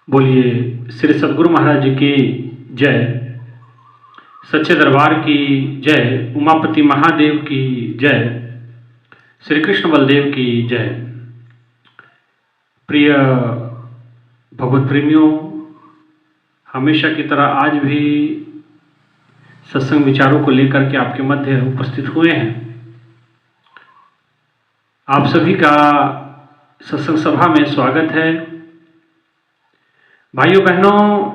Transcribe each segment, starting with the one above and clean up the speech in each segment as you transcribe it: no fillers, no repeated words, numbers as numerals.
बोलिए श्री सद्गुरु महाराज जी की जय, सच्चे दरबार की जय, उमापति महादेव की जय, श्री कृष्ण बलदेव की जय। प्रिय भगवत प्रेमियों, हमेशा की तरह आज भी सत्संग विचारों को लेकर के आपके मध्य उपस्थित हुए हैं। आप सभी का सत्संग सभा में स्वागत है। भाइयों बहनों,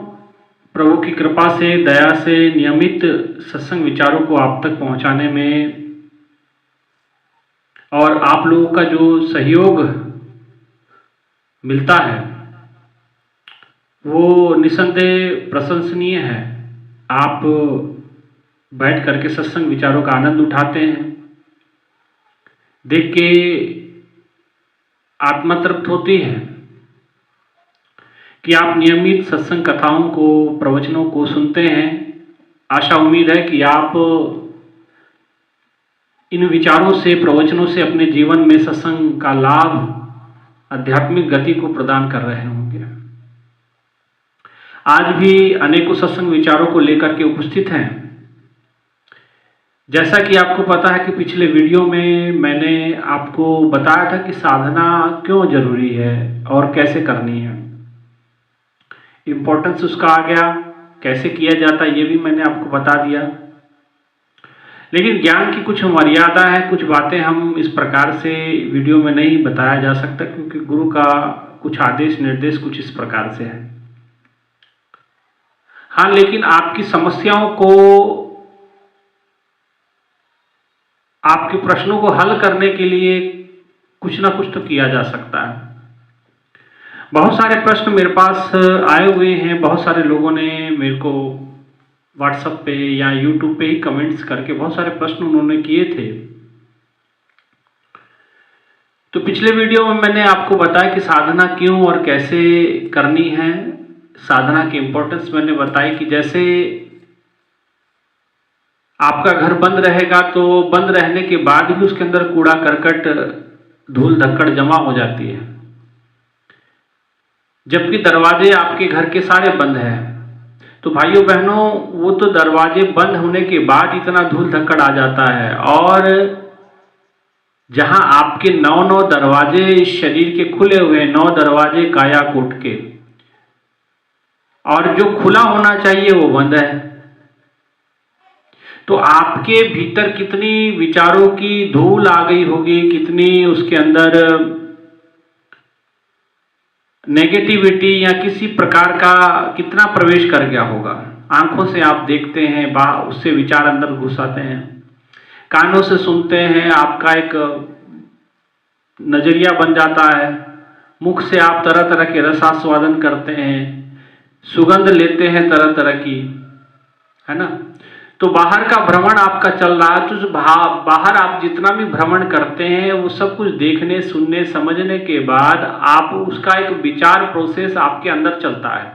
प्रभु की कृपा से, दया से नियमित सत्संग विचारों को आप तक पहुंचाने में और आप लोगों का जो सहयोग मिलता है वो निसंदेह प्रशंसनीय है। आप बैठ करके सत्संग विचारों का आनंद उठाते हैं, देख के आत्मा तृप्त होती है कि आप नियमित सत्संग कथाओं को, प्रवचनों को सुनते हैं। आशा उम्मीद है कि आप इन विचारों से, प्रवचनों से अपने जीवन में सत्संग का लाभ, आध्यात्मिक गति को प्रदान कर रहे होंगे। आज भी अनेकों सत्संग विचारों को लेकर के उपस्थित हैं। जैसा कि आपको पता है कि पिछले वीडियो में मैंने आपको बताया था कि साधना क्यों जरूरी है और कैसे करनी है। इम्पोर्टेंस उसका आ गया, कैसे किया जाता है ये भी मैंने आपको बता दिया। लेकिन ज्ञान की कुछ मर्यादा है, कुछ बातें हम इस प्रकार से वीडियो में नहीं बताया जा सकता, क्योंकि गुरु का कुछ आदेश निर्देश कुछ इस प्रकार से है। हाँ, लेकिन आपकी समस्याओं को, आपके प्रश्नों को हल करने के लिए कुछ ना कुछ तो किया जा सकता है। बहुत सारे प्रश्न मेरे पास आए हुए हैं। बहुत सारे लोगों ने मेरे को व्हाट्सएप पे या यूट्यूब पे ही कमेंट्स करके बहुत सारे प्रश्न उन्होंने किए थे। तो पिछले वीडियो में मैंने आपको बताया कि साधना क्यों और कैसे करनी है। साधना की इम्पोर्टेंस मैंने बताई कि जैसे आपका घर बंद रहेगा तो बंद रहने के बाद भी उसके अंदर कूड़ा करकट, धूल धक्कड़ जमा हो जाती है, जबकि दरवाजे आपके घर के सारे बंद हैं। तो भाइयों बहनों, वो तो दरवाजे बंद होने के बाद इतना धूल धक्कड़ आ जाता है, और जहां आपके 9 दरवाजे इस शरीर के खुले हुए, 9 दरवाजे काया कोट के, और जो खुला होना चाहिए वो बंद है। तो आपके भीतर कितनी विचारों की धूल आ गई होगी, कितनी उसके अंदर नेगेटिविटी या किसी प्रकार का कितना प्रवेश कर गया होगा। आंखों से आप देखते हैं, उससे विचार अंदर घुस आते हैं। कानों से सुनते हैं, आपका एक नजरिया बन जाता है। मुख से आप तरह तरह के रसास्वादन करते हैं, सुगंध लेते हैं तरह तरह की, है ना। तो बाहर का भ्रमण आपका चल रहा है। तो बाहर आप जितना भी भ्रमण करते हैं वो सब कुछ देखने, सुनने, समझने के बाद आप उसका एक विचार प्रोसेस आपके अंदर चलता है।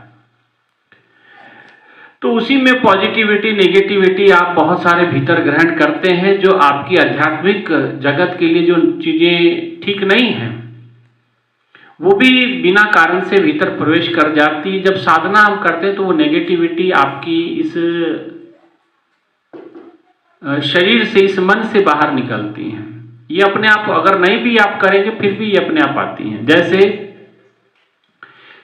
तो उसी में पॉजिटिविटी, नेगेटिविटी आप बहुत सारे भीतर ग्रहण करते हैं, जो आपकी आध्यात्मिक जगत के लिए जो चीजें ठीक नहीं हैं वो भी बिना कारण से भीतर प्रवेश कर जाती। जब साधना हम करते हैं तो वो नेगेटिविटी आपकी इस शरीर से, इस मन से बाहर निकलती हैं। ये अपने आप, अगर नहीं भी आप करेंगे फिर भी ये अपने आप आती हैं। जैसे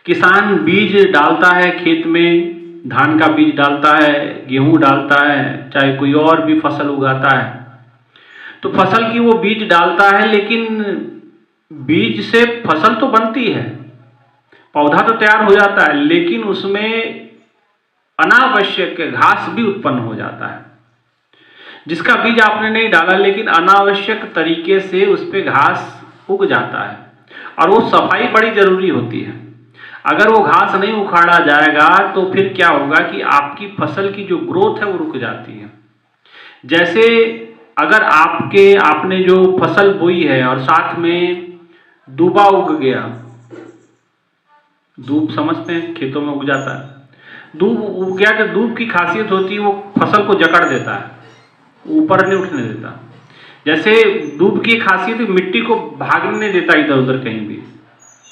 किसान बीज डालता है खेत में, धान का बीज डालता है, गेहूं डालता है, चाहे कोई और भी फसल उगाता है, तो फसल की वो बीज डालता है, लेकिन बीज से फसल तो बनती है, पौधा तो तैयार हो जाता है, लेकिन उसमें अनावश्यक घास भी उत्पन्न हो जाता है। जिसका बीज आपने नहीं डाला, लेकिन अनावश्यक तरीके से उस पर घास उग जाता है, और वो सफाई बड़ी जरूरी होती है। अगर वो घास नहीं उखाड़ा जाएगा तो फिर क्या होगा कि आपकी फसल की जो ग्रोथ है वो रुक जाती है। जैसे अगर आपने जो फसल बोई है और साथ में दूबा उग गया, दूब समझते हैं, खेतों में उग जाता है, दूब उग गया तो दूब की खासियत होती है वो फसल को जकड़ देता है, ऊपर नहीं उठने देता। जैसे दूब की खासियत मिट्टी को भागने नहीं देता इधर उधर कहीं भी,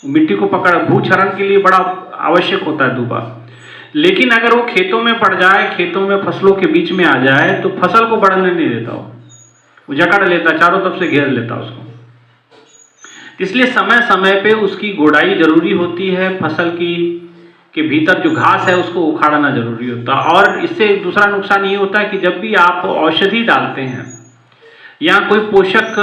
मिट्टी को पकड़ भूक्षरण के लिए बड़ा आवश्यक होता है दूबा। लेकिन अगर वो खेतों में पड़ जाए, खेतों में फसलों के बीच में आ जाए, तो फसल को बढ़ने नहीं देता, वो जकड़ लेता, चारों तरफ से घेर लेता उसको। इसलिए समय समय पे उसकी गोड़ाई जरूरी होती है, फसल की के भीतर जो घास है उसको उखाड़ना जरूरी होता है। और इससे दूसरा नुकसान ये होता है कि जब भी आप औषधि डालते हैं या कोई पोषक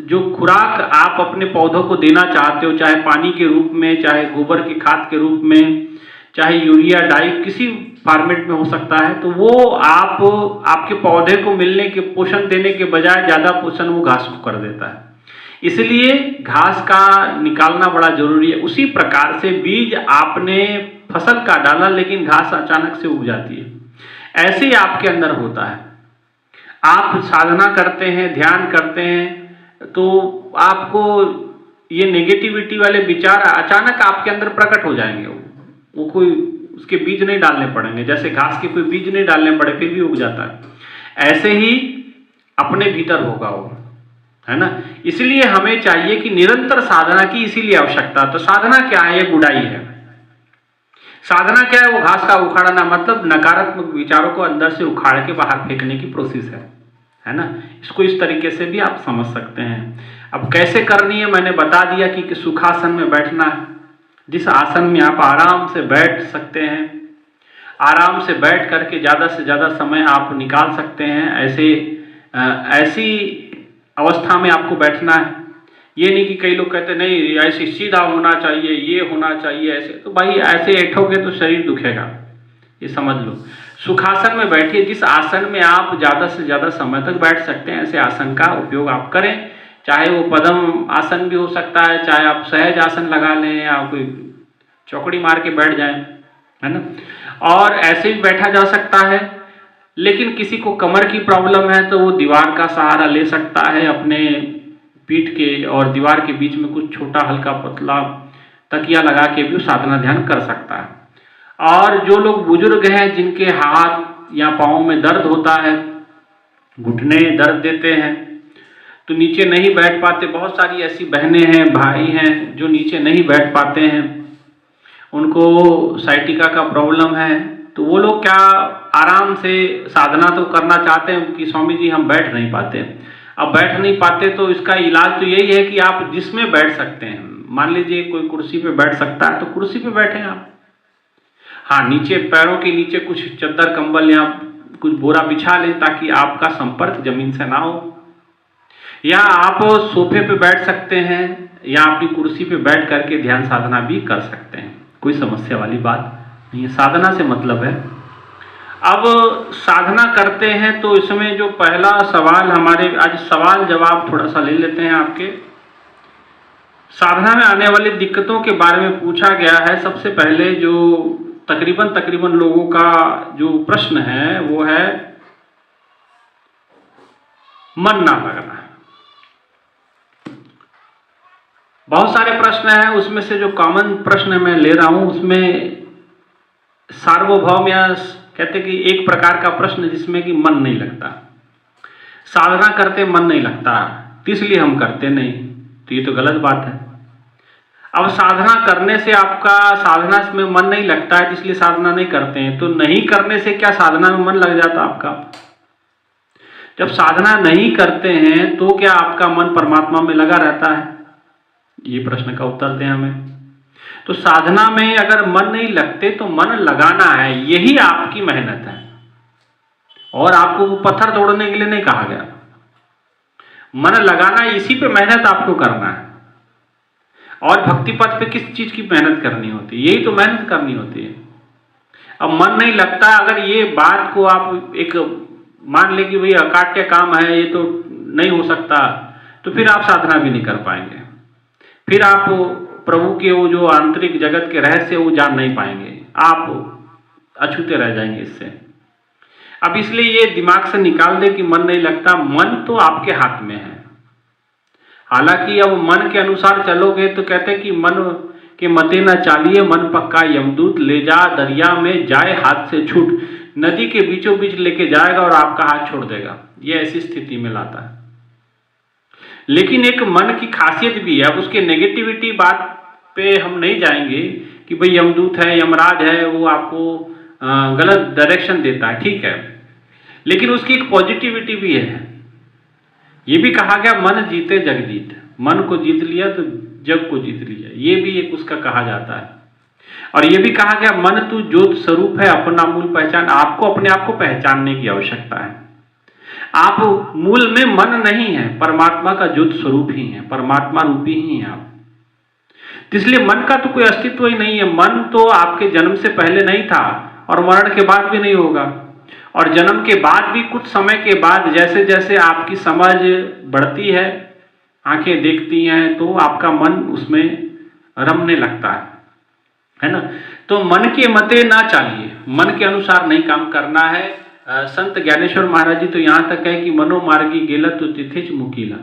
जो खुराक आप अपने पौधों को देना चाहते हो, चाहे पानी के रूप में, चाहे गोबर की खाद के रूप में, चाहे यूरिया डाई किसी फॉर्मेट में हो सकता है, तो वो आपके पौधे को मिलने के पोषण देने के बजाय ज़्यादा पोषण वो घास को कर देता है। इसलिए घास का निकालना बड़ा जरूरी है। उसी प्रकार से बीज आपने फसल का डाला लेकिन घास अचानक से उग जाती है। ऐसे ही आपके अंदर होता है। आप साधना करते हैं, ध्यान करते हैं, तो आपको ये नेगेटिविटी वाले विचार अचानक आपके अंदर प्रकट हो जाएंगे। वो कोई उसके बीज नहीं डालने पड़ेंगे, जैसे घास के कोई बीज नहीं डालने पड़े फिर भी उग जाता है, ऐसे ही अपने भीतर होगा वो, है ना। इसलिए हमें चाहिए कि निरंतर साधना की इसीलिए आवश्यकता। तो साधना क्या है? ये गुड़ाई है। साधना क्या है? वो घास का उखाड़ना, मतलब नकारात्मक विचारों को अंदर से उखाड़ के बाहर फेंकने की प्रोसेस है ना। इसको इस तरीके से भी आप समझ सकते हैं। अब कैसे करनी है मैंने बता दिया कि सुखासन में बैठना है, जिस आसन में आप आराम से बैठ सकते हैं, आराम से बैठ करके ज़्यादा से ज़्यादा समय आप निकाल सकते हैं। ऐसी अवस्था में आपको बैठना है। ये नहीं कि कई लोग कहते नहीं ऐसे सीधा होना चाहिए, ये होना चाहिए, ऐसे तो भाई ऐसे बैठोगे तो शरीर दुखेगा, ये समझ लो। सुखासन में बैठिए, जिस आसन में आप ज़्यादा से ज़्यादा समय तक बैठ सकते हैं, ऐसे आसन का उपयोग आप करें। चाहे वो पद्म आसन भी हो सकता है, चाहे आप सहज आसन लगा लें या कोई चौकड़ी मार के बैठ जाएं, है ना। और ऐसे भी बैठा जा सकता है। लेकिन किसी को कमर की प्रॉब्लम है तो वो दीवार का सहारा ले सकता है अपने पीठ के, और दीवार के बीच में कुछ छोटा हल्का पतला तकिया लगा के भी साधना ध्यान कर सकता है। और जो लोग बुजुर्ग हैं, जिनके हाथ या पाँव में दर्द होता है, घुटने दर्द देते हैं, तो नीचे नहीं बैठ पाते, बहुत सारी ऐसी बहनें हैं, भाई हैं जो नीचे नहीं बैठ पाते हैं, उनको साइटिका का प्रॉब्लम है, तो वो लोग क्या आराम से साधना तो करना चाहते हैं कि स्वामी जी हम बैठ नहीं पाते। अब बैठ नहीं पाते तो इसका इलाज तो यही है कि आप जिसमें बैठ सकते हैं, मान लीजिए कोई कुर्सी पे बैठ सकता है तो कुर्सी पे बैठें आप। हाँ, नीचे पैरों के नीचे कुछ चद्दर कंबल या कुछ बोरा बिछा लें ताकि आपका संपर्क जमीन से ना हो। या आप सोफे पे बैठ सकते हैं या अपनी कुर्सी पे बैठ करके ध्यान साधना भी कर सकते हैं, कोई समस्या वाली बात नहीं है। साधना से मतलब है। अब साधना करते हैं तो इसमें जो पहला सवाल हमारे आज सवाल जवाब थोड़ा सा ले लेते हैं आपके। साधना में आने वाली दिक्कतों के बारे में पूछा गया है। सबसे पहले जो तकरीबन लोगों का जो प्रश्न है वो है मन ना लगना। बहुत सारे प्रश्न हैं, उसमें से जो कॉमन प्रश्न मैं ले रहा हूं उसमें सार्वभौम या कहते कि एक प्रकार का प्रश्न जिसमें कि मन नहीं लगता। साधना करते मन नहीं लगता तो इसलिए हम करते नहीं, तो ये तो गलत बात है। अब साधना करने से आपका साधना में मन नहीं लगता है इसलिए साधना नहीं करते हैं, तो नहीं करने से क्या साधना में मन लग जाता आपका? जब साधना नहीं करते हैं तो क्या आपका मन परमात्मा में लगा रहता है? ये प्रश्न का उत्तर दें हमें। तो साधना में अगर मन नहीं लगते तो मन लगाना है, यही आपकी मेहनत है। और आपको वो पत्थर तोड़ने के लिए नहीं कहा गया। मन लगाना, इसी पे मेहनत आपको करना है। और भक्ति पथ पे किस चीज की मेहनत करनी होती है? यही तो मेहनत करनी होती है। अब मन नहीं लगता, अगर ये बात को आप एक मान ले कि भाई अकाट्य काम है, ये तो नहीं हो सकता, तो फिर आप साधना भी नहीं कर पाएंगे। फिर आप प्रभु के वो जो आंतरिक जगत के रहस्य वो जान नहीं पाएंगे, आप अछूते रह जाएंगे इससे। अब इसलिए ये दिमाग से निकाल दे कि मन नहीं लगता। मन तो आपके हाथ में है। हालांकि अब मन के अनुसार चलोगे तो कहते हैं कि मन के मते न चालिए, मन पक्का यमदूत ले जा दरिया में जाए हाथ से छूट, नदी के बीचों बीच लेके जाएगा और आपका हाथ छोड़ देगा। ये ऐसी स्थिति में लाता है। लेकिन एक मन की खासियत भी है, अब उसके नेगेटिविटी बात पे हम नहीं जाएंगे कि भाई यमदूत है, यमराज है, वो आपको गलत डायरेक्शन देता है, ठीक है, लेकिन उसकी एक पॉजिटिविटी भी है। ये भी कहा गया मन जीते जग जीत, मन को जीत लिया तो जग को जीत लिया, ये भी एक उसका कहा जाता है। और ये भी कहा गया मन तू ज्योत स्वरूप है अपना मूल पहचान। आपको अपने आप को पहचानने की आवश्यकता है। आप मूल में मन नहीं है, परमात्मा का ज्योत स्वरूप ही है, परमात्मा रूपी ही हैं आप। तो इसलिए मन का तो कोई अस्तित्व ही नहीं है। मन तो आपके जन्म से पहले नहीं था और मरण के बाद भी नहीं होगा, और जन्म के बाद भी कुछ समय के बाद जैसे जैसे आपकी समझ बढ़ती है, आंखें देखती हैं, तो आपका मन उसमें रमने लगता है ना। तो मन के मते ना चालिए, मन के अनुसार नहीं काम करना है। संत ज्ञानेश्वर महाराज जी तो यहाँ तक है कि मनो मार्गी गेला तो तिथिच मुकीला,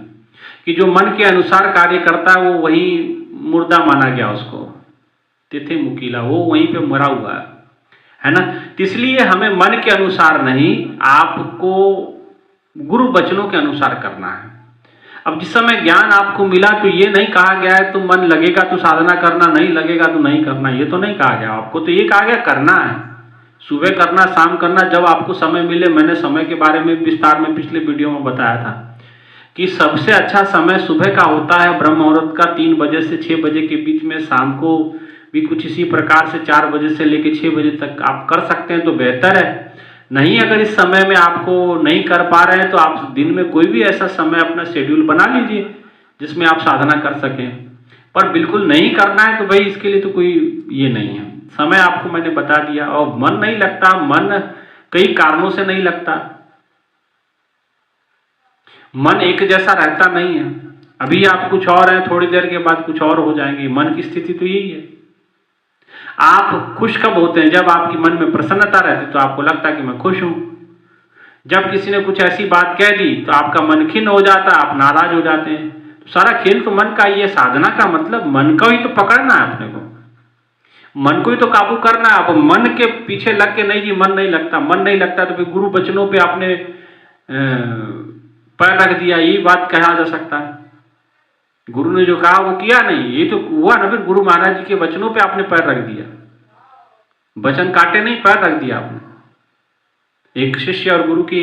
कि जो मन के अनुसार कार्य करता है वो वही मुर्दा माना गया, उसको तिथि मुकीला, वो वहीं पे मरा हुआ है ना। तो इसलिए हमें मन के अनुसार नहीं, आपको गुरु वचनों के अनुसार करना है। अब जिस समय ज्ञान आपको मिला तो ये नहीं कहा गया है तो मन लगेगा तो साधना करना, नहीं लगेगा तो नहीं करना, ये तो नहीं कहा गया आपको। तो ये कहा गया करना है, सुबह करना, शाम करना, जब आपको समय मिले। मैंने समय के बारे में विस्तार में पिछले वीडियो में बताया था कि सबसे अच्छा समय सुबह का होता है, ब्रह्म मुहूर्त का 3 बजे से 6 बजे के बीच में। शाम को भी कुछ इसी प्रकार से 4 बजे से लेकर 6 बजे तक आप कर सकते हैं तो बेहतर है। नहीं, अगर इस समय में आपको नहीं कर पा रहे हैं तो आप दिन में कोई भी ऐसा समय अपना शेड्यूल बना लीजिए जिसमें आप साधना कर सकें। पर बिल्कुल नहीं करना है तो भाई इसके लिए तो कोई ये नहीं है। समय आपको मैंने बता दिया। और मन नहीं लगता, मन कई कारणों से नहीं लगता। मन एक जैसा रहता नहीं है। अभी आप कुछ और हैं, थोड़ी देर के बाद कुछ और हो जाएंगे। मन की स्थिति तो यही है। आप खुश कब होते हैं? जब आपकी मन में प्रसन्नता रहती तो आपको लगता है कि मैं खुश हूं। जब किसी ने कुछ ऐसी बात कह दी तो आपका मन खिन्न हो जाता, आप नाराज हो जाते हैं। तो सारा खेल तो मन का ही है। साधना का मतलब मन को ही तो पकड़ना है अपने को, मन को ही तो काबू करना है। अब मन के पीछे लग के नहीं जी मन नहीं लगता, मन नहीं लगता तो फिर गुरु वचनों पे आपने पैर रख दिया, यही बात कहा जा सकता है। गुरु ने जो कहा वो किया नहीं, ये तो हुआ ना। फिर गुरु महाराज जी के वचनों पे आपने पैर रख दिया, वचन काटे नहीं, पैर रख दिया आपने। एक शिष्य और गुरु की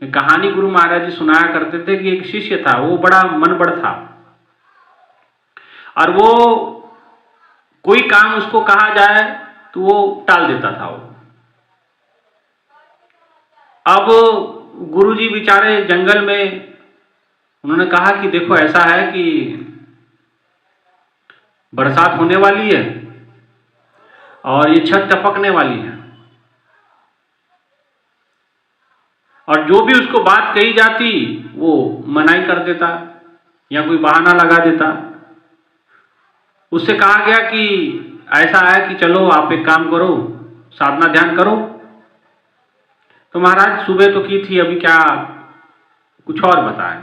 कहानी गुरु महाराज जी सुनाया करते थे कि एक शिष्य था, वो बड़ा मनबड़ था और वो कोई काम उसको कहा जाए तो वो टाल देता था। वो अब गुरुजी बेचारे जंगल में, उन्होंने कहा कि देखो ऐसा है कि बरसात होने वाली है और ये छत टपकने वाली है, और जो भी उसको बात कही जाती वो मनाही कर देता या कोई बहाना लगा देता। उससे कहा गया कि ऐसा है कि चलो आप एक काम करो, साधना ध्यान करो। तो महाराज सुबह तो की थी, अभी क्या कुछ और बताएं।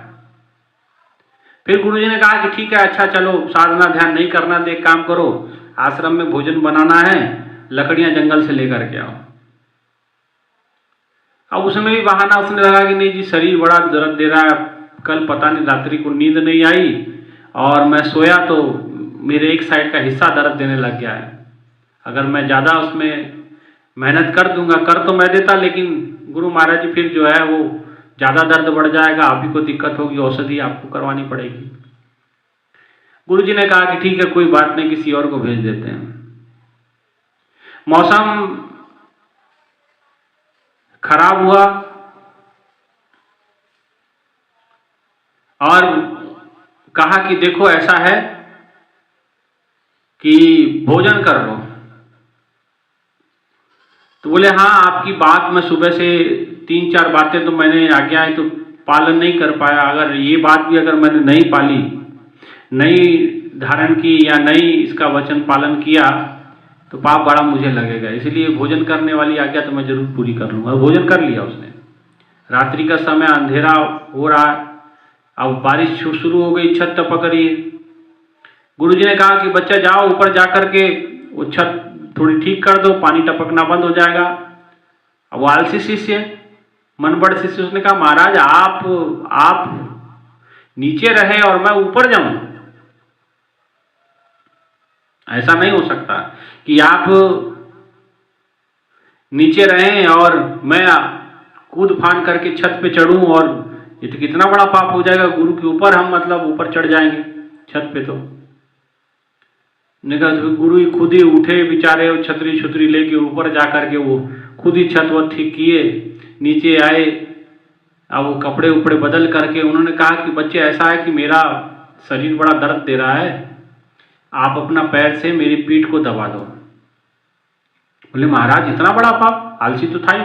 फिर गुरुजी ने कहा कि ठीक है, अच्छा चलो साधना ध्यान नहीं करना, देख काम करो, आश्रम में भोजन बनाना है, लकड़ियां जंगल से लेकर के आओ। अब उसमें भी बहाना उसने लगा कि नहीं जी शरीर बड़ा दर्द दे रहा है, कल पता नहीं रात्रि को नींद नहीं आई और मैं सोया तो मेरे एक साइड का हिस्सा दर्द देने लग गया है। अगर मैं ज़्यादा उसमें मेहनत कर दूंगा, कर तो मैं देता, लेकिन गुरु महाराज जी फिर जो है वो ज़्यादा दर्द बढ़ जाएगा, आप ही को दिक्कत होगी, औषधि आपको करवानी पड़ेगी। गुरु जी ने कहा कि ठीक है कोई बात नहीं, किसी और को भेज देते हैं। मौसम खराब हुआ और कहा कि देखो ऐसा है कि भोजन कर लो। तो बोले हाँ आपकी बात मैं सुबह से 3-4 बातें तो मैंने आज्ञाएं तो पालन नहीं कर पाया, अगर ये बात भी अगर मैंने नहीं पाली, नहीं धारण की या नहीं इसका वचन पालन किया तो पाप बड़ा मुझे लगेगा, इसलिए भोजन करने वाली आज्ञा तो मैं जरूर पूरी कर लूँगा। भोजन कर लिया उसने। रात्रि का समय, अंधेरा हो रहा है, अब बारिश शुरू हो गई, छत टपक रही है। गुरुजी ने कहा कि बच्चा जाओ ऊपर जा कर के वो छत थोड़ी ठीक कर दो, पानी टपकना बंद हो जाएगा। अब वो आलसी शिष्य, मनबड़ शिष्य, उसने कहा महाराज आप नीचे रहे और मैं ऊपर जाऊं। ऐसा नहीं हो सकता कि आप नीचे रहें और मैं कूद फान करके छत पे चढ़ूं, और ये तो कितना बड़ा पाप हो जाएगा। गुरु के ऊपर हम मतलब ऊपर चढ़ जाएंगे छत पे। तो निकल तो गुरु ही खुद ही उठे बेचारे, और छतरी छुतरी लेके ऊपर जा करके वो खुद ही छत वत ठीक किए, नीचे आए। अब वो कपड़े उपड़े बदल करके उन्होंने कहा कि बच्चे ऐसा है कि मेरा शरीर बड़ा दर्द दे रहा है, आप अपना पैर से मेरी पीठ को दबा दो। बोले महाराज इतना बड़ा पाप, आलसी तो था ही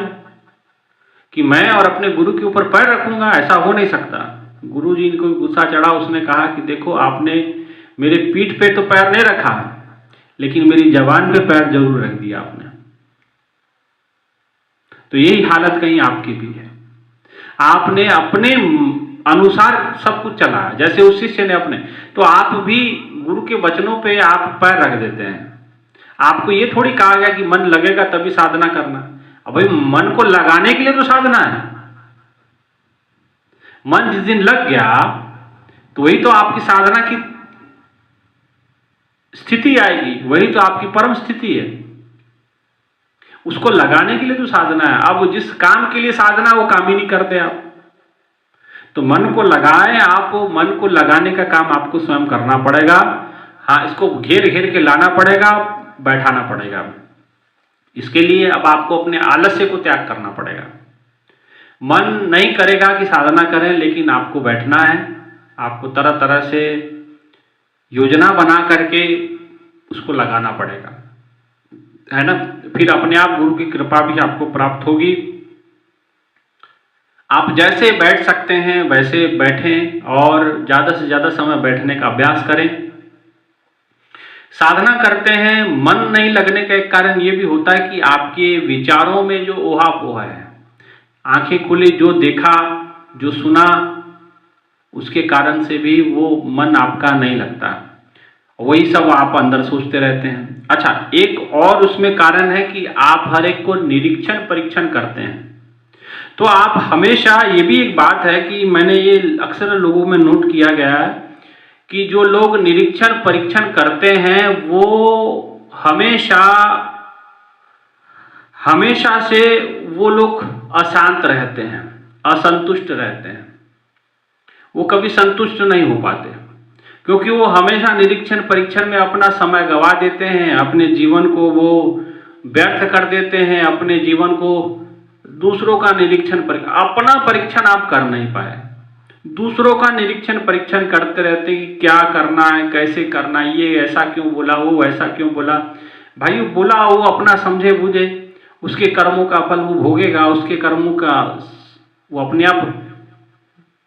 कि मैं और अपने गुरु के ऊपर पैर रखूंगा, ऐसा हो नहीं सकता। गुरु जी को गुस्सा चढ़ा, उसने कहा कि देखो आपने मेरे पीठ पे तो पैर नहीं रखा, लेकिन मेरी जबान पे पैर जरूर रख दिया आपने। तो यही हालत कहीं आपकी भी है। आपने अपने अनुसार सब कुछ चला, जैसे उस शिष्य ने अपने, तो आप भी गुरु के वचनों पे आप पैर रख देते हैं। आपको ये थोड़ी कहा गया कि मन लगेगा तभी साधना करना। अब भाई मन को लगाने के लिए तो साधना है। मन जिस दिन लग गया तो वही तो आपकी साधना की स्थिति आएगी, वही तो आपकी परम स्थिति है। उसको लगाने के लिए तो साधना है। अब जिस काम के लिए साधना वो काम ही नहीं करते आप। तो मन को लगाएं, आप मन को लगाने का काम आपको स्वयं करना पड़ेगा। हाँ, इसको घेर घेर के लाना पड़ेगा, बैठाना पड़ेगा। इसके लिए अब आपको अपने आलस्य को त्याग करना पड़ेगा। मन नहीं करेगा कि साधना करें, लेकिन आपको बैठना है। आपको तरह तरह से योजना बना करके उसको लगाना पड़ेगा, है ना। फिर अपने आप गुरु की कृपा भी आपको प्राप्त होगी। आप जैसे बैठ सकते हैं वैसे बैठें, और ज़्यादा से ज़्यादा समय बैठने का अभ्यास करें। साधना करते हैं, मन नहीं लगने का एक कारण ये भी होता है कि आपके विचारों में जो ओहा पोहा है, आंखें खुली, जो देखा जो सुना, उसके कारण से भी वो मन आपका नहीं लगता, वही सब आप अंदर सोचते रहते हैं। अच्छा, एक और उसमें कारण है कि आप हर एक को निरीक्षण परीक्षण करते हैं। तो आप हमेशा, ये भी एक बात है कि मैंने ये अक्सर लोगों में नोट किया गया है कि जो लोग निरीक्षण परीक्षण करते हैं वो हमेशा से वो लोग अशांत रहते हैं, असंतुष्ट रहते हैं। वो कभी संतुष्ट नहीं हो पाते, क्योंकि वो हमेशा निरीक्षण परीक्षण में अपना समय गंवा देते हैं, अपने जीवन को वो व्यर्थ कर देते हैं, अपने जीवन को दूसरों का निरीक्षण अपना परीक्षण आप कर नहीं पाए। दूसरों का निरीक्षण परीक्षण करते रहते कि क्या करना है, कैसे करना है, ये ऐसा क्यों बोला, वो ऐसा क्यों बोला। भाई बोला वो अपना समझे बूझे, उसके कर्मों का फल वो भोगेगा, उसके कर्मों का वो अपने आप,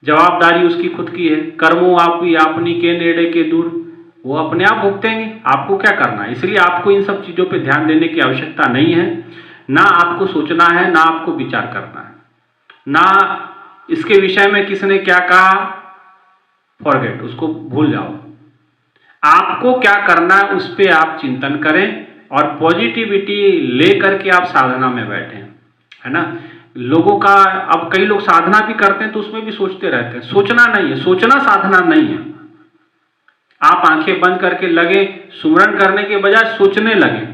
जवाबदारी उसकी खुद की है। कर्मों आपकी अपनी के नेड़े के दूर, वो अपने आप भुगतेंगे, आपको क्या करना है। इसलिए आपको इन सब चीज़ों पे ध्यान देने की आवश्यकता नहीं है। ना आपको सोचना है, ना आपको विचार करना है, ना इसके विषय में किसने क्या कहा, फॉरगेट, उसको भूल जाओ। आपको क्या करना है उस पर आप चिंतन करें, और पॉजिटिविटी ले करके आप साधना में बैठें, है ना। लोगों का, अब कई लोग साधना भी करते हैं तो उसमें भी सोचते रहते हैं। सोचना नहीं है, सोचना साधना नहीं है। आप आंखें बंद करके लगे सुमरन करने के बजाय सोचने लगे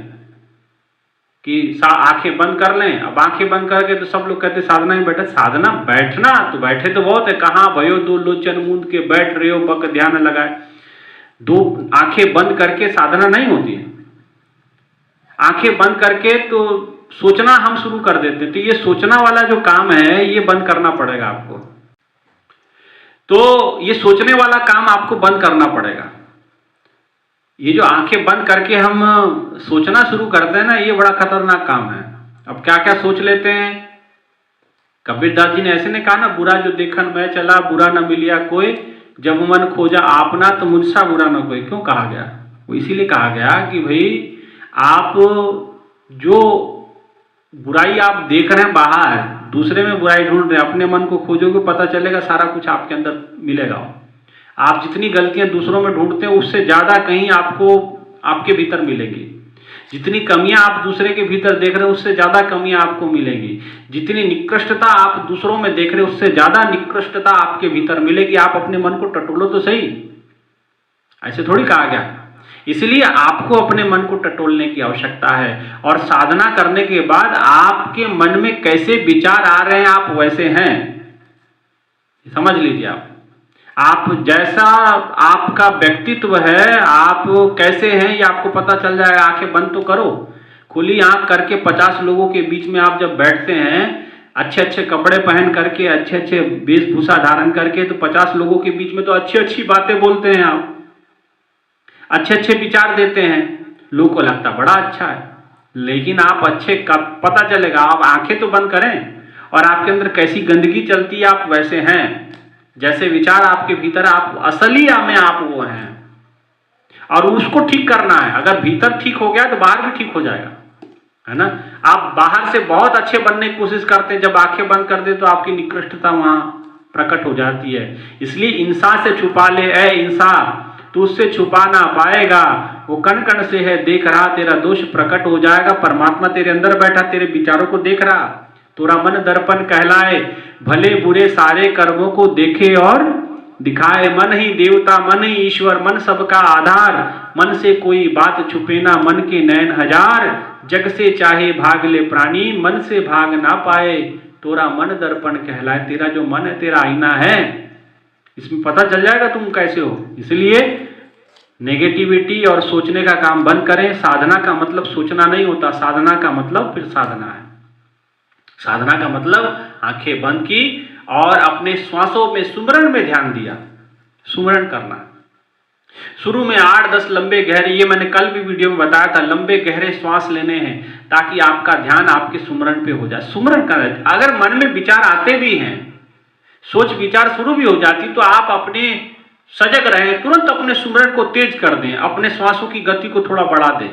कि आंखें बंद कर लें। अब आंखें बंद करके तो सब लोग कहते साधना में बैठे। साधना बैठना तो बैठे तो बहुत है, कहाँ भयो दो लोचन मूंद के बैठ रहे हो बक ध्यान लगाए। दो आंखें बंद करके साधना नहीं होती है। आंखें बंद करके तो सोचना हम शुरू कर देते हैं। तो ये सोचना वाला जो काम है ये बंद करना पड़ेगा आपको। तो ये सोचने वाला काम आपको बंद करना पड़ेगा। ये जो आंखें बंद करके हम सोचना शुरू करते हैं ना, ये बड़ा खतरनाक काम है। अब क्या क्या सोच लेते हैं। कबीरदास जी ने ऐसे ने कहा ना, बुरा जो देखन मैं चला, बुरा न मिलिया कोई, जब मन खोजा आपना तो मुझसा बुरा न कोई। क्यों कहा गया? वो इसीलिए कहा गया कि भाई आप जो बुराई आप देख रहे हैं बाहर, दूसरे में बुराई ढूंढ रहे हैं, अपने मन को खोजोगे पता चलेगा सारा कुछ आपके अंदर मिलेगा। आप जितनी गलतियां दूसरों में ढूंढते हैं उससे ज्यादा कहीं आपको आपके भीतर मिलेगी। जितनी कमियां आप दूसरे के भीतर देख रहे हैं उससे ज्यादा कमियां आपको मिलेंगी। जितनी निकृष्टता आप दूसरों में देख रहे हैं उससे ज्यादा निकृष्टता आपके भीतर मिलेगी। आप अपने मन को टटोलो तो सही, ऐसे थोड़ी कहा गया। इसलिए आपको अपने मन को टटोलने की आवश्यकता है और साधना करने के बाद आपके मन में कैसे विचार आ रहे हैं आप वैसे हैं, समझ लीजिए। आप जैसा आपका व्यक्तित्व है, आप कैसे हैं ये आपको पता चल जाएगा। आंखें बंद तो करो, खुली आंख करके 50 लोगों के बीच में आप जब बैठते हैं अच्छे अच्छे कपड़े पहन करके, अच्छे अच्छे वेशभूषा धारण करके, तो 50 लोगों के बीच में तो अच्छी अच्छी बातें बोलते हैं आप, अच्छे अच्छे विचार देते हैं, लोगों को लगता बड़ा अच्छा है। लेकिन आप अच्छे का पता चलेगा, आप आंखें तो बंद करें और आपके अंदर कैसी गंदगी चलती है आप वैसे हैं, जैसे विचार आपके भीतर आप असलिया में आप वो हैं, और उसको ठीक करना है। अगर भीतर ठीक हो गया तो बाहर भी ठीक हो जाएगा, है ना। आप बाहर से बहुत अच्छे बनने की कोशिश करते हैं, जब आंखें बंद कर दे तो आपकी निकृष्टता वहां प्रकट हो जाती है। इसलिए इंसान से छुपा ले ऐ इंसान, तू उससे छुपा ना पाएगा, वो कण कण से है देख रहा, तेरा दोष प्रकट हो जाएगा। परमात्मा तेरे अंदर बैठा, तेरे विचारों को देख रहा। तोरा मन दर्पण कहलाए, भले बुरे सारे कर्मों को देखे और दिखाए। मन ही देवता, मन ही ईश्वर, मन सबका आधार, मन से कोई बात छुपे ना, मन के नयन हजार। जग से चाहे भाग ले प्राणी, मन से भाग ना पाए, तोरा मन दर्पण कहलाए। तेरा जो मन है तेरा आईना है, इसमें पता चल जाएगा तुम कैसे हो। इसलिए नेगेटिविटी और सोचने का काम बंद करें। साधना का मतलब सोचना नहीं होता, साधना का मतलब फिर साधना है। साधना का मतलब आंखें बंद की और अपने श्वासों में सुमरण में ध्यान दिया, सुमरण करना। शुरू में 8-10 लंबे गहरे, ये मैंने कल भी वीडियो में बताया था, लंबे गहरे श्वास लेने हैं ताकि आपका ध्यान आपके सुमरण पे हो जाए। सुमरण करें। अगर मन में विचार आते भी हैं, सोच विचार शुरू भी हो जाती, तो आप अपने सजग रहें, तुरंत अपने सुमरण को तेज कर दें, अपने श्वासों की गति को थोड़ा बढ़ा दें।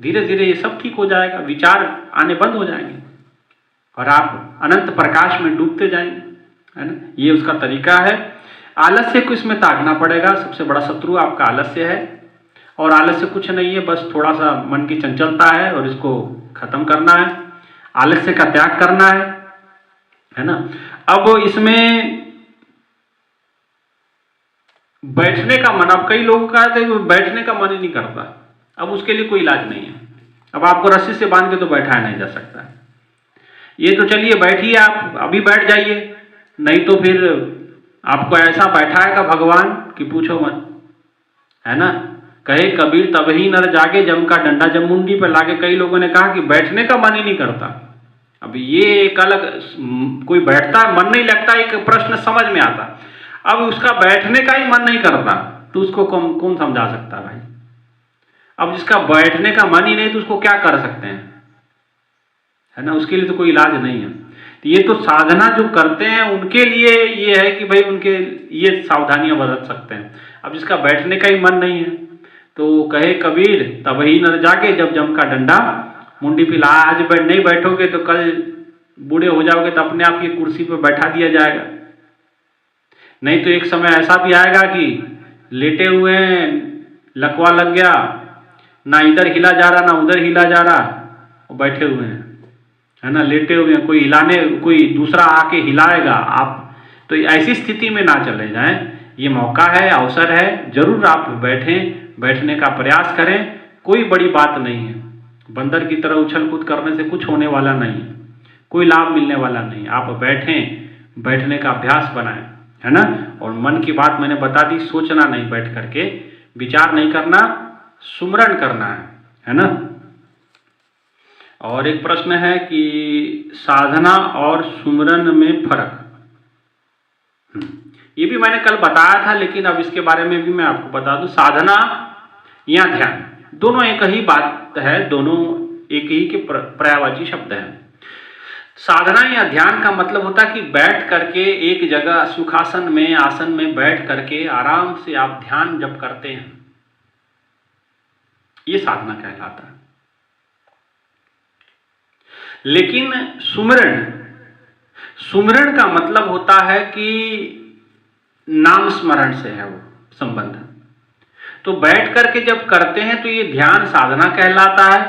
धीरे धीरे ये सब ठीक हो जाएगा, विचार आने बंद हो जाएंगे और आप अनंत प्रकाश में डूबते जाएंगे, है ना। ये उसका तरीका है। आलस्य को इसमें त्यागना पड़ेगा। सबसे बड़ा शत्रु आपका आलस्य है, और आलस्य कुछ नहीं है, बस थोड़ा सा मन की चंचलता है और इसको खत्म करना है, आलस्य का त्याग करना है ना। अब इसमें बैठने का मन, अब कई लोगों का है कि बैठने का मन ही नहीं करता, अब उसके लिए कोई इलाज नहीं है। अब आपको रस्सी से बांध के तो बैठाया नहीं जा सकता। ये तो चलिए बैठिए, आप अभी बैठ जाइए, नहीं तो फिर आपको ऐसा बैठाएगा भगवान कि पूछो मत, है ना। कहे कबीर तबही नर जागे, जम का डंडा जब मुंडी पर लागे। कई लोगों ने कहा कि बैठने का मन ही नहीं करता। अब ये एक अलग, कोई बैठता है मन नहीं लगता, एक प्रश्न समझ में आता। अब उसका बैठने का ही मन नहीं करता तो उसको कौन समझा सकता भाई। अब जिसका बैठने का मन ही नहीं तो उसको क्या कर सकते हैं, है ना। उसके लिए तो कोई इलाज नहीं है। तो ये तो साधना जो करते हैं उनके लिए ये है कि भाई उनके ये सावधानियां बरत सकते हैं। अब जिसका बैठने का ही मन नहीं है तो कहे कबीर तबही नर जागे, जब जम का डंडा मुंडी पे ला। आज नहीं बैठोगे तो कल बूढ़े हो जाओगे तो अपने आप की कुर्सी पर बैठा दिया जाएगा। नहीं तो एक समय ऐसा भी आएगा कि लेटे हुए हैं, लकवा लग गया, ना इधर हिला जा रहा ना उधर हिला जा रहा, और बैठे हुए हैं, है ना, लेटे हुए हैं। कोई हिलाने, कोई दूसरा आके हिलाएगा आप, तो ऐसी स्थिति में ना चले जाएं। ये मौका है, अवसर है, जरूर आप बैठें, बैठने का प्रयास करें। कोई बड़ी बात नहीं है, बंदर की तरह उछल कूद करने से कुछ होने वाला नहीं, कोई लाभ मिलने वाला नहीं। आप बैठें, बैठने का अभ्यास बनाएं, है ना। और मन की बात मैंने बता दी, सोचना नहीं, बैठ करके विचार नहीं करना, सुमरण करना है ना। और एक प्रश्न है कि साधना और सुमरण में फर्क, ये भी मैंने कल बताया था, लेकिन अब इसके बारे में भी मैं आपको बता दूं। साधना या ध्यान दोनों एक ही बात है, दोनों एक ही के पर्यायवाची शब्द हैं। साधना या ध्यान का मतलब होता है कि बैठ करके एक जगह सुखासन में, आसन में बैठ करके आराम से आप ध्यान जब करते हैं, ये साधना कहलाता है। लेकिन सुमरण, सुमरण का मतलब होता है कि नाम स्मरण से है वो संबंध। तो बैठ करके जब करते हैं तो ये ध्यान साधना कहलाता है।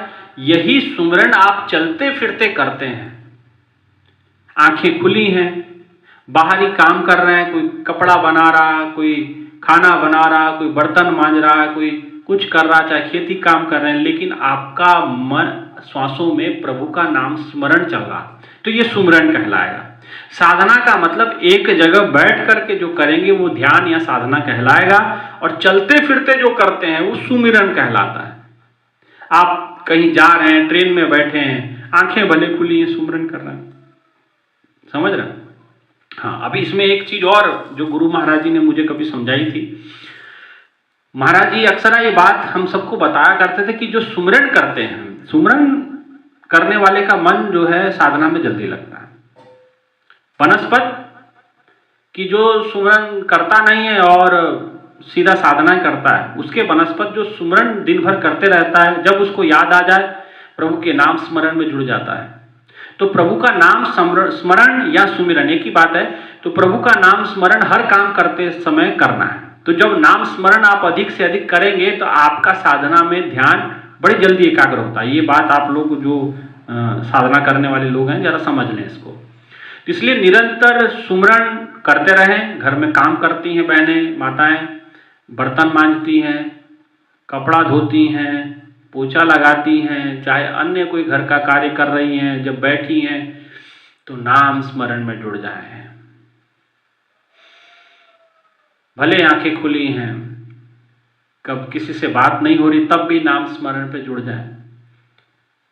यही सुमरण आप चलते फिरते करते हैं, आंखें खुली हैं, बाहरी काम कर रहे हैं, कोई कपड़ा बना रहा, कोई खाना बना रहा, कोई बर्तन मांज रहा है, कोई कुछ कर रहा, चाहे खेती काम कर रहे हैं, लेकिन आपका मन श्वासों में प्रभु का नाम स्मरण चल रहा, तो ये सुमिरन कहलाएगा। साधना का मतलब एक जगह बैठ करके जो करेंगे वो ध्यान या साधना कहलाएगा, और चलते फिरते जो करते हैं वो सुमिरन कहलाता है। आप कहीं जा रहे हैं, ट्रेन में बैठे हैं, आंखें भले खुली हैं, सुमिरन कर रहे हैं, समझ रहे हैं? हाँ, अभी इसमें एक चीज और जो गुरु महाराज जी ने मुझे कभी समझाई थी। महाराज जी अक्सर ये बात हम सबको बताया करते थे कि जो सुमिरन करते हैं, सुमिरन करने वाले का मन जो है साधना में जल्दी लगता है। बनस्पत कि जो सुमिरन करता नहीं है और सीधा साधना करता है, उसके बनस्पत जो सुमिरन दिन भर करते रहता है, जब उसको याद आ जाए प्रभु के नाम स्मरण में जुड़ जाता है। तो प्रभु का नाम स्मरण या सुमिरन एक ही बात है। तो प्रभु का नाम स्मरण हर काम करते समय करना है। तो जब नाम स्मरण आप अधिक से अधिक करेंगे तो आपका साधना में ध्यान बड़ी जल्दी एकाग्र होता है। ये बात आप लोग जो साधना करने वाले लोग हैं जरा समझ लें इसको। तो इसलिए निरंतर सुमिरन करते रहें। घर में काम करती हैं बहनें, माताएं, बर्तन मांजती हैं, कपड़ा धोती हैं, पोछा लगाती हैं, चाहे अन्य कोई घर का कार्य कर रही हैं, जब बैठी हैं तो नाम स्मरण में जुड़ जाएं। भले आंखें खुली हैं, कब किसी से बात नहीं हो रही, तब भी नाम स्मरण पे जुड़ जाएं।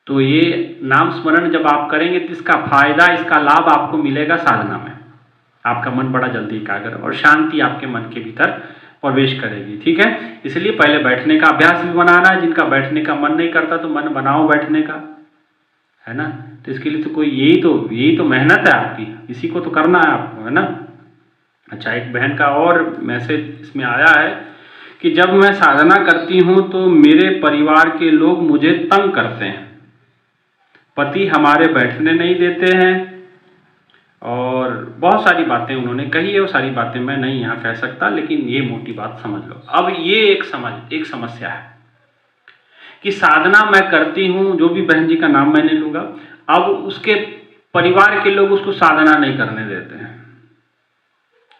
तो ये नाम स्मरण जब आप करेंगे तो इसका फायदा, इसका लाभ आपको मिलेगा साधना में। आपका मन बड़ा जल्दी एकाग्र और शांति आपके मन के भीतर प्रवेश करेगी। ठीक है, इसलिए पहले बैठने का अभ्यास भी बनाना है। जिनका बैठने का मन नहीं करता तो मन बनाओ बैठने का, है ना। तो इसके लिए तो कोई यही तो मेहनत है आपकी, इसी को तो करना है आपको, है ना। अच्छा, एक बहन का और मैसेज इसमें आया है कि जब मैं साधना करती हूँ तो मेरे परिवार के लोग मुझे तंग करते हैं, पति हमारे बैठने नहीं देते हैं, और बहुत सारी बातें उन्होंने कही है। वो सारी बातें मैं नहीं यहाँ कह सकता, लेकिन ये मोटी बात समझ लो। अब ये एक समस्या है कि साधना मैं करती हूँ, जो भी बहन जी का नाम मैंने लूँगा, अब उसके परिवार के लोग उसको साधना नहीं करने देते हैं।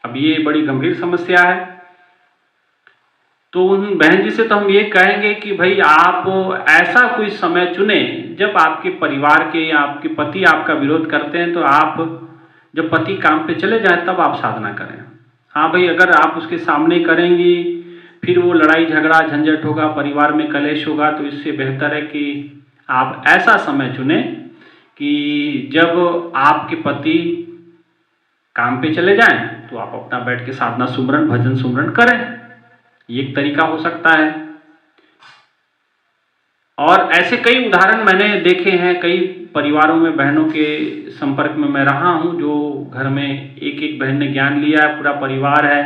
अब ये बड़ी गंभीर समस्या है। तो उन बहन जी से तो हम ये कहेंगे कि भाई आप ऐसा कोई समय चुने जब आपके परिवार के या आपके पति आपका विरोध करते हैं, तो आप जब पति काम पे चले जाएं तब आप साधना करें। हाँ भाई, अगर आप उसके सामने करेंगी फिर वो लड़ाई झगड़ा झंझट होगा, परिवार में कलेश होगा, तो इससे बेहतर है कि आप ऐसा समय चुने कि जब आपके पति काम पे चले जाएं तो आप अपना बैठ के साधना सुमरन भजन सुमरन करें। ये एक तरीका हो सकता है। और ऐसे कई उदाहरण मैंने देखे हैं, कई परिवारों में बहनों के संपर्क में मैं रहा हूं, जो घर में एक बहन ने ज्ञान लिया है, पूरा परिवार है,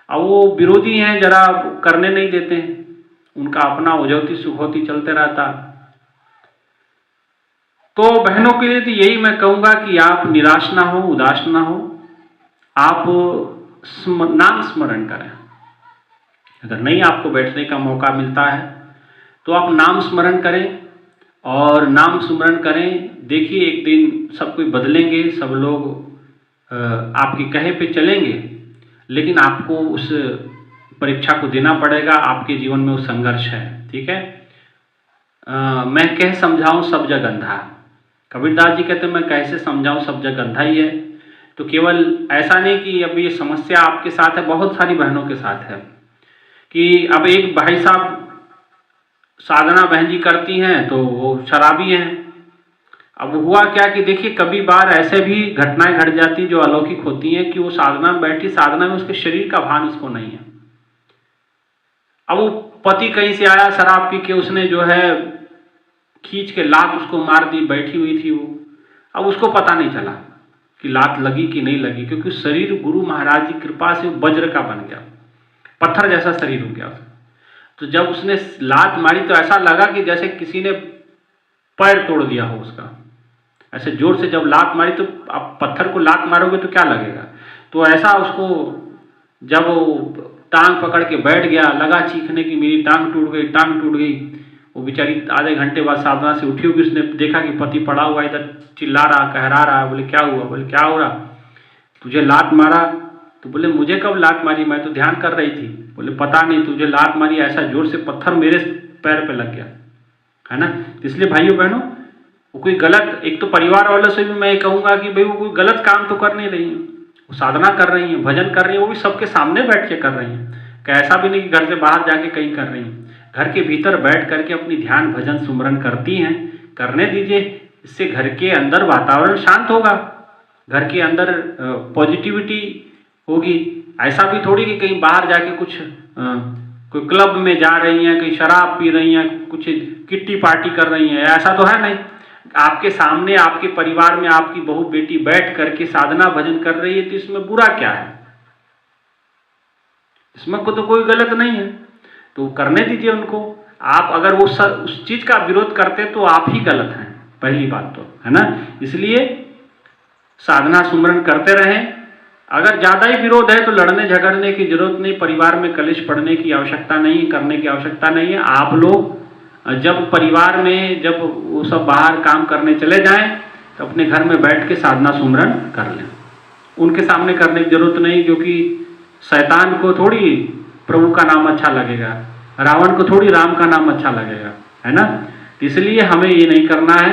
अब वो विरोधी हैं, जरा करने नहीं देते हैं, उनका अपना उजौती सुखौती चलते रहता। तो बहनों के लिए तो यही मैं कहूँगा कि आप निराश ना हो, उदास ना हो, आप नाम स्मरण करें। अगर नहीं आपको बैठने का मौका मिलता है तो आप नाम स्मरण करें, और नाम स्मरण करें। देखिए एक दिन सब कोई बदलेंगे, सब लोग आपके कहे पे चलेंगे, लेकिन आपको उस परीक्षा को देना पड़ेगा। आपके जीवन में वो संघर्ष है। ठीक है, मैं कह समझाऊं सब जग अंधा। कबीरदास जी कहते हैं मैं कैसे समझाऊं सब जग अंधा ही है। तो केवल ऐसा नहीं कि अब ये समस्या आपके साथ है, बहुत सारी बहनों के साथ है कि अब एक भाई साहब साधना बहन जी करती हैं तो वो शराबी हैं। अब हुआ क्या कि देखिए कभी बार ऐसे भी घटनाएं घट जाती जो अलौकिक होती हैं कि वो साधना में बैठी, साधना में उसके शरीर का भान उसको नहीं है। अब वो पति कहीं से आया शराब पी के, उसने जो है खींच के लात उसको मार दी, बैठी हुई थी वो। अब उसको पता नहीं चला कि लात लगी कि नहीं लगी, क्योंकि शरीर गुरु महाराज की कृपा से वज्र का बन गया, पत्थर जैसा शरीर हो गया। तो जब उसने लात मारी तो ऐसा लगा कि जैसे किसी ने पैर तोड़ दिया हो उसका। ऐसे जोर से जब लात मारी तो आप पत्थर को लात मारोगे तो क्या लगेगा, तो ऐसा उसको जब वो टांग पकड़ के बैठ गया, लगा चीखने की मेरी टांग टूट गई, टांग टूट गई। वो बेचारी आधे घंटे बाद साधना से उठी होगी, उसने देखा कि पति पड़ा हुआ इधर चिल्ला रहा, कहरा रहा। बोले क्या हुआ? बोले क्या हो रहा? तुझे लात मारा? तो बोले मुझे कब लात मारी, मैं तो ध्यान कर रही थी। बोले पता नहीं, तुझे लात मारी ऐसा जोर से पत्थर मेरे पैर पे लग गया, है ना। इसलिए भाइयों बहनों, वो कोई गलत, एक तो परिवार वालों से भी मैं ये कहूँगा कि भाई वो कोई गलत काम तो कर नहीं रही है, वो साधना कर रही हैं, भजन कर रही हैं, वो भी सबके सामने बैठ के कर रही हैं। ऐसा भी नहीं कि घर से बाहर जाके कहीं कर रही हैं, घर के भीतर बैठ करके अपनी ध्यान भजन सुमरन करती हैं। करने दीजिए, इससे घर के अंदर वातावरण शांत होगा, घर के अंदर पॉजिटिविटी होगी। ऐसा भी थोड़ी कि कहीं बाहर जाके कुछ कोई क्लब में जा रही हैं, कहीं शराब पी रही हैं, कुछ किट्टी पार्टी कर रही हैं, ऐसा तो है नहीं। आपके सामने आपके परिवार में आपकी बहू बेटी बैठ करके साधना भजन कर रही है, तो इसमें बुरा क्या है? इसमें को तो कोई गलत नहीं है, तो करने दीजिए उनको। आप अगर वो उस चीज का विरोध करते तो आप ही गलत हैं, पहली बात तो, है ना। इसलिए साधना सुमरन करते रहें। अगर ज़्यादा ही विरोध है तो लड़ने झगड़ने की जरूरत नहीं, परिवार में कलेश पड़ने की आवश्यकता नहीं, करने की आवश्यकता नहीं है। आप लोग जब परिवार में जब वो सब बाहर काम करने चले जाएं तो अपने घर में बैठ के साधना सुमरन कर लें। उनके सामने करने की जरूरत नहीं, क्योंकि शैतान को थोड़ी प्रभु का नाम अच्छा लगेगा, रावण को थोड़ी राम का नाम अच्छा लगेगा, है ना। इसलिए हमें ये नहीं करना है।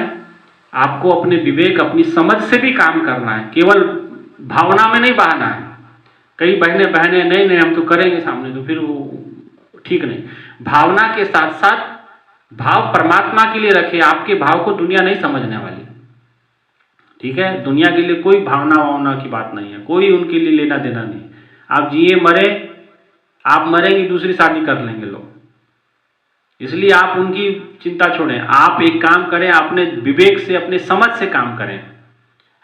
आपको अपने विवेक अपनी समझ से भी काम करना है, केवल भावना में नहीं बहाना है। कई बहने नहीं हम तो करेंगे सामने, तो फिर वो ठीक नहीं। भावना के साथ साथ भाव परमात्मा के लिए रखिए। आपके भाव को दुनिया नहीं समझने वाली, ठीक है। दुनिया के लिए कोई भावना की बात नहीं है, कोई उनके लिए लेना देना नहीं। आप जिए मरे, आप मरेंगे दूसरी शादी कर लेंगे लोग, इसलिए आप उनकी चिंता छोड़ें। आप एक काम करें, अपने विवेक से अपने समझ से काम करें,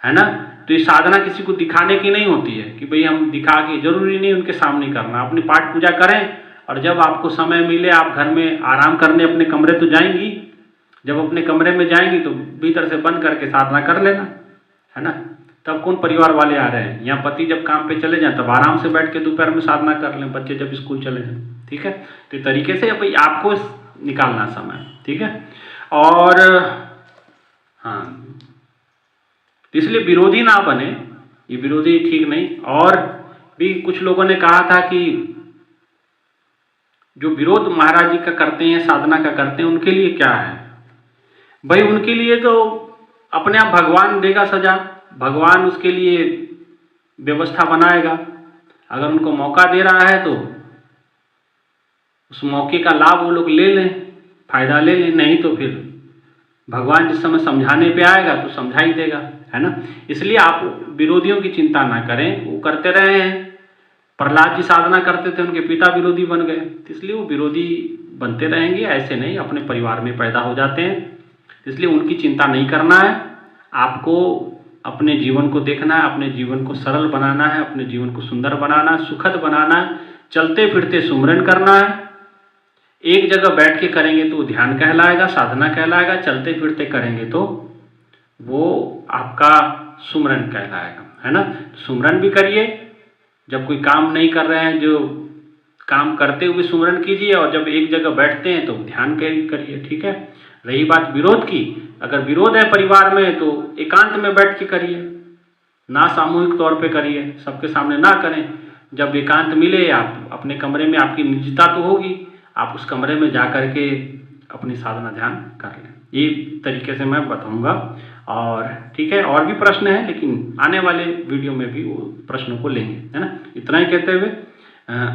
है ना। तो ये साधना किसी को दिखाने की नहीं होती है कि भाई हम दिखा के, जरूरी नहीं उनके सामने करना। अपनी पाठ पूजा करें, और जब आपको समय मिले आप घर में आराम करने अपने कमरे तो जाएंगी, जब अपने कमरे में जाएंगी तो भीतर से बंद करके साधना कर लेना, है ना। तब कौन परिवार वाले आ रहे हैं, यहाँ पति जब काम पे चले जाएं तब आराम से बैठ के दोपहर में साधना कर लें, बच्चे जब स्कूल चले जाएं, ठीक है। तो इस तरीके से भाई आपको निकालना समय, ठीक है। और हाँ, इसलिए विरोधी ना बने, ये विरोधी ठीक नहीं। और भी कुछ लोगों ने कहा था कि जो विरोध महाराज जी का करते हैं, साधना का करते हैं, उनके लिए क्या है भाई? उनके लिए तो अपने आप भगवान देगा सजा, भगवान उसके लिए व्यवस्था बनाएगा। अगर उनको मौका दे रहा है तो उस मौके का लाभ वो लोग ले लें, फायदा ले लें, नहीं तो फिर भगवान जिस समय समझाने पे आएगा तो समझा ही देगा, है ना। इसलिए आप विरोधियों की चिंता ना करें, वो करते रहे हैं। प्रहलाद जी साधना करते थे, उनके पिता विरोधी बन गए, इसलिए वो विरोधी बनते रहेंगे, ऐसे नहीं, अपने परिवार में पैदा हो जाते हैं। इसलिए उनकी चिंता नहीं करना है। आपको अपने जीवन को देखना है, अपने जीवन को सरल बनाना है, अपने जीवन को सुंदर बनाना है, सुखद बनाना है। चलते फिरते सुमरन करना है। एक जगह बैठ के करेंगे तो ध्यान कहलाएगा, साधना कहलाएगा। चलते फिरते करेंगे तो वो आपका सुमरन कहलाएगा, है ना। सुमरन भी करिए, जब कोई काम नहीं कर रहे हैं, जो काम करते हुए सुमरन कीजिए, और जब एक जगह बैठते हैं तो ध्यान करिए, ठीक है। रही बात विरोध की, अगर विरोध है परिवार में तो एकांत में बैठ के करिए, ना सामूहिक तौर पे करिए, सबके सामने ना करें। जब एकांत मिले, आप अपने कमरे में, आपकी निजता तो होगी, आप उस कमरे में जा कर के अपनी साधना ध्यान कर लें। ये तरीके से मैं बताऊंगा। और ठीक है, और भी प्रश्न है, लेकिन आने वाले वीडियो में भी वो प्रश्नों को लेंगे, है ना। इतना ही कहते हुए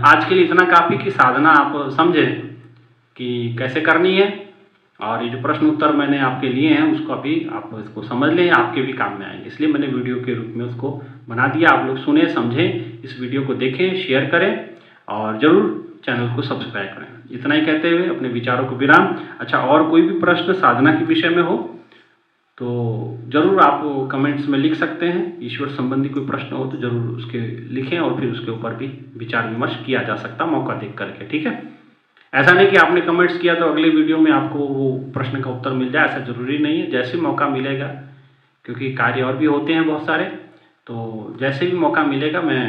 आज के लिए इतना काफ़ी कि साधना आप समझें कि कैसे करनी है, और ये जो प्रश्न उत्तर मैंने आपके लिए हैं उसको अभी आप इसको समझ लें, आपके भी काम में आएंगे। इसलिए मैंने वीडियो के रूप में उसको बना दिया। आप लोग सुने, समझें, इस वीडियो को देखें, शेयर करें, और ज़रूर चैनल को सब्सक्राइब करें। इतना ही कहते हुए अपने विचारों को विराम। अच्छा, और कोई भी प्रश्न साधना के विषय में हो तो ज़रूर आप कमेंट्स में लिख सकते हैं। ईश्वर संबंधी कोई प्रश्न हो तो ज़रूर उसके लिखें, और फिर उसके ऊपर भी विचार विमर्श किया जा सकता, मौका देख करके, ठीक है। ऐसा नहीं कि आपने कमेंट्स किया तो अगले वीडियो में आपको वो प्रश्न का उत्तर मिल जाए, ऐसा ज़रूरी नहीं है। जैसे मौका मिलेगा, क्योंकि कार्य और भी होते हैं बहुत सारे, तो जैसे भी मौका मिलेगा मैं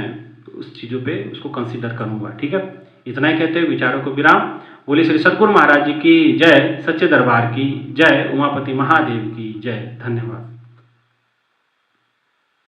उस चीज़ों पे उसको कंसीडर करूँगा, ठीक है। इतना ही कहते हुए विचारों को विराम। बोले श्री सद्गुरु महाराज जी की जय, सच्चे दरबार की जय, उमापति महादेव की जय। धन्यवाद।